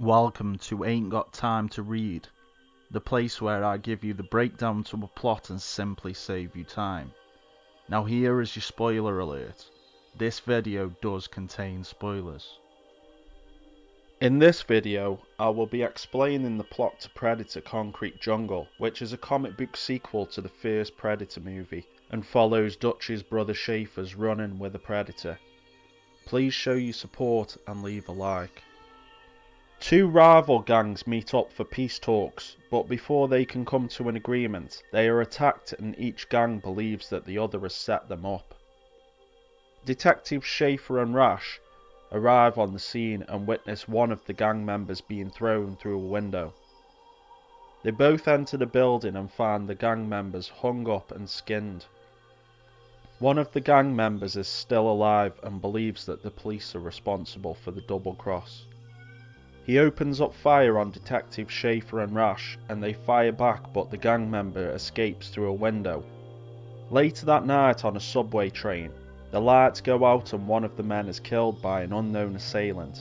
welcome to Ain't Got Time to Read, the place where I give you the breakdown to a plot and simply save you time. Now here is your spoiler alert. This video does contain spoilers. In this video, I will be explaining the plot to Predator Concrete Jungle, which is a comic book sequel to the first Predator movie, and follows Dutch's brother Schaefer's run-in with a Predator. Please show your support and leave a like. Two rival gangs meet up for peace talks, but before they can come to an agreement, they are attacked and each gang believes that the other has set them up. Detective Schaefer and Rash arrive on the scene and witness one of the gang members being thrown through a window. They both enter the building and find the gang members hung up and skinned. One of the gang members is still alive and believes that the police are responsible for the double cross. He opens up fire on Detective Schaefer and Rash and they fire back, but the gang member escapes through a window. Later that night on a subway train, the lights go out and one of the men is killed by an unknown assailant.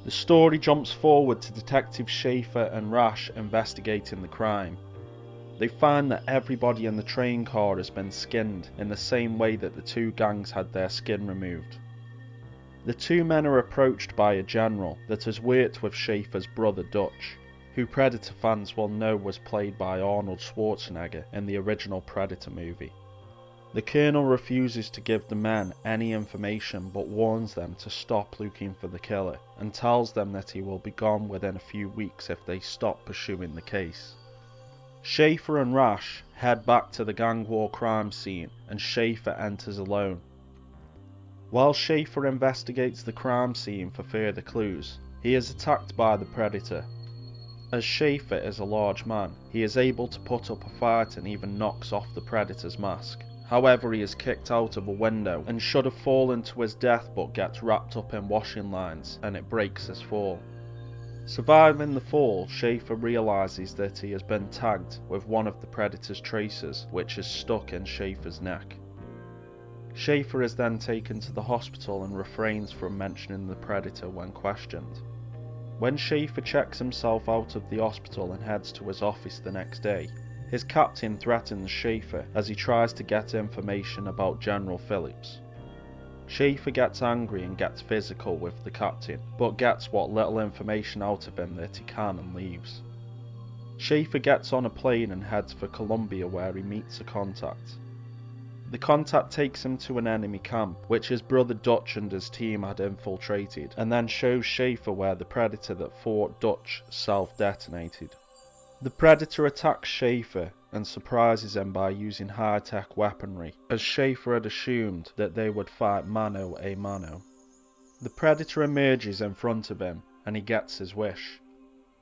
The story jumps forward to Detective Schaefer and Rash investigating the crime. They find that everybody in the train car has been skinned in the same way that the two gangs had their skin removed. The two men are approached by a general that has worked with Schaefer's brother Dutch, who Predator fans will know was played by Arnold Schwarzenegger in the original Predator movie. The colonel refuses to give the men any information but warns them to stop looking for the killer and tells them that he will be gone within a few weeks if they stop pursuing the case. Schaefer and Rash head back to the gang war crime scene and Schaefer enters alone. While Schaefer investigates the crime scene for further clues, he is attacked by the Predator. As Schaefer is a large man, he is able to put up a fight and even knocks off the Predator's mask. However, he is kicked out of a window and should have fallen to his death but gets wrapped up in washing lines and it breaks his fall. Surviving the fall, Schaefer realises that he has been tagged with one of the Predator's tracers, which is stuck in Schaefer's neck. Schaefer is then taken to the hospital and refrains from mentioning the Predator when questioned. When Schaefer checks himself out of the hospital and heads to his office the next day, his captain threatens Schaefer as he tries to get information about General Phillips. Schaefer gets angry and gets physical with the captain, but gets what little information out of him that he can and leaves. Schaefer gets on a plane and heads for Colombia where he meets a contact. The contact takes him to an enemy camp, which his brother Dutch and his team had infiltrated, and then shows Schaefer where the Predator that fought Dutch self-detonated. The Predator attacks Schaefer and surprises him by using high-tech weaponry, as Schaefer had assumed that they would fight mano a mano. The Predator emerges in front of him, and he gets his wish.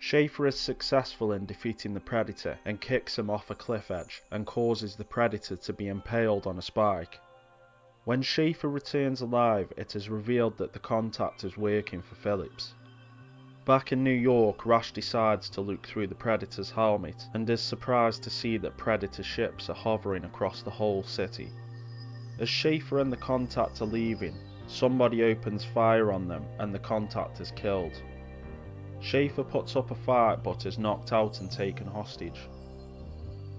Schaefer is successful in defeating the Predator and kicks him off a cliff edge and causes the Predator to be impaled on a spike. When Schaefer returns alive, it is revealed that the contact is working for Phillips. Back in New York, Rash decides to look through the Predator's helmet and is surprised to see that Predator ships are hovering across the whole city. As Schaefer and the contact are leaving, somebody opens fire on them and the contact is killed. Schaefer puts up a fight but is knocked out and taken hostage.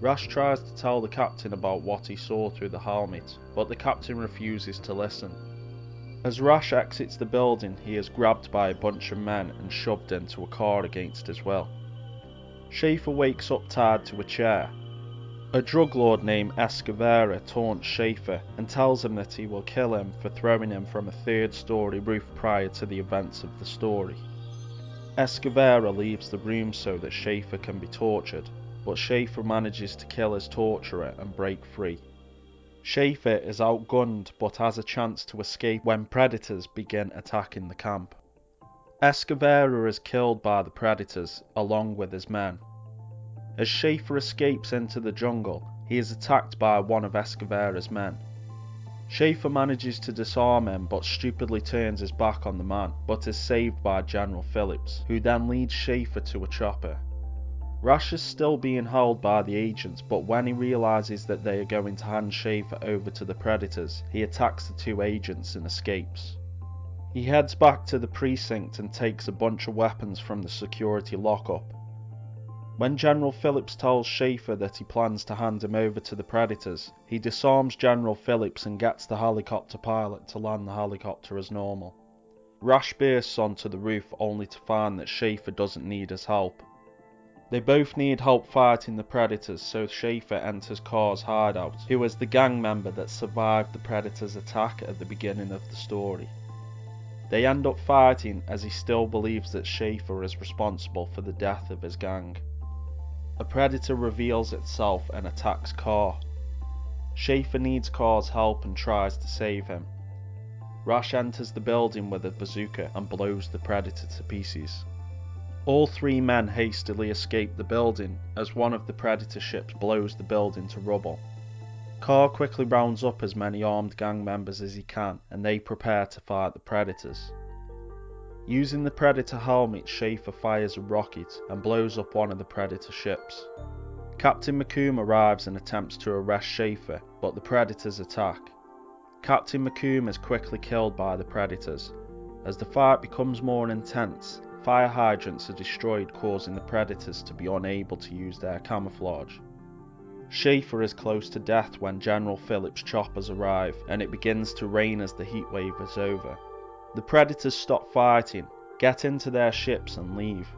Rash tries to tell the captain about what he saw through the helmet, but the captain refuses to listen. As Rash exits the building, he is grabbed by a bunch of men and shoved into a car against his will. Schaefer wakes up tied to a chair. A drug lord named Escavera taunts Schaefer and tells him that he will kill him for throwing him from a third-story roof prior to the events of the story. Escavera leaves the room so that Schaefer can be tortured, but Schaefer manages to kill his torturer and break free. Schaefer is outgunned but has a chance to escape when predators begin attacking the camp. Escavera is killed by the predators along with his men. As Schaefer escapes into the jungle, he is attacked by one of Escavera's men. Schaefer manages to disarm him but stupidly turns his back on the man, but is saved by General Phillips, who then leads Schaefer to a chopper. Rash is still being held by the agents, but when he realises that they are going to hand Schaefer over to the predators, he attacks the two agents and escapes. He heads back to the precinct and takes a bunch of weapons from the security lockup. When General Phillips tells Schaefer that he plans to hand him over to the Predators, he disarms General Phillips and gets the helicopter pilot to land the helicopter as normal. Rash bursts onto the roof only to find that Schaefer doesn't need his help. They both need help fighting the Predators, so Schaefer enters Carr's hideout, who is the gang member that survived the Predators' attack at the beginning of the story. They end up fighting as he still believes that Schaefer is responsible for the death of his gang. A Predator reveals itself and attacks Carr. Schaefer needs Carr's help and tries to save him. Rash enters the building with a bazooka and blows the Predator to pieces. All three men hastily escape the building as one of the Predator ships blows the building to rubble. Carr quickly rounds up as many armed gang members as he can and they prepare to fight the Predators. Using the Predator helmet, Schaefer fires a rocket and blows up one of the Predator ships. Captain McComb arrives and attempts to arrest Schaefer, but the Predators attack. Captain McComb is quickly killed by the Predators. As the fight becomes more intense, fire hydrants are destroyed, causing the Predators to be unable to use their camouflage. Schaefer is close to death when General Phillips' choppers arrive, and it begins to rain as the heatwave is over. The Predators stop fighting, get into their ships and leave.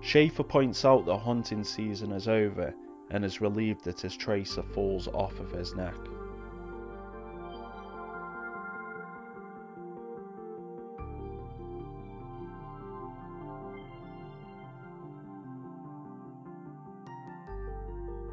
Schaefer points out that hunting season is over and is relieved that his tracer falls off of his neck.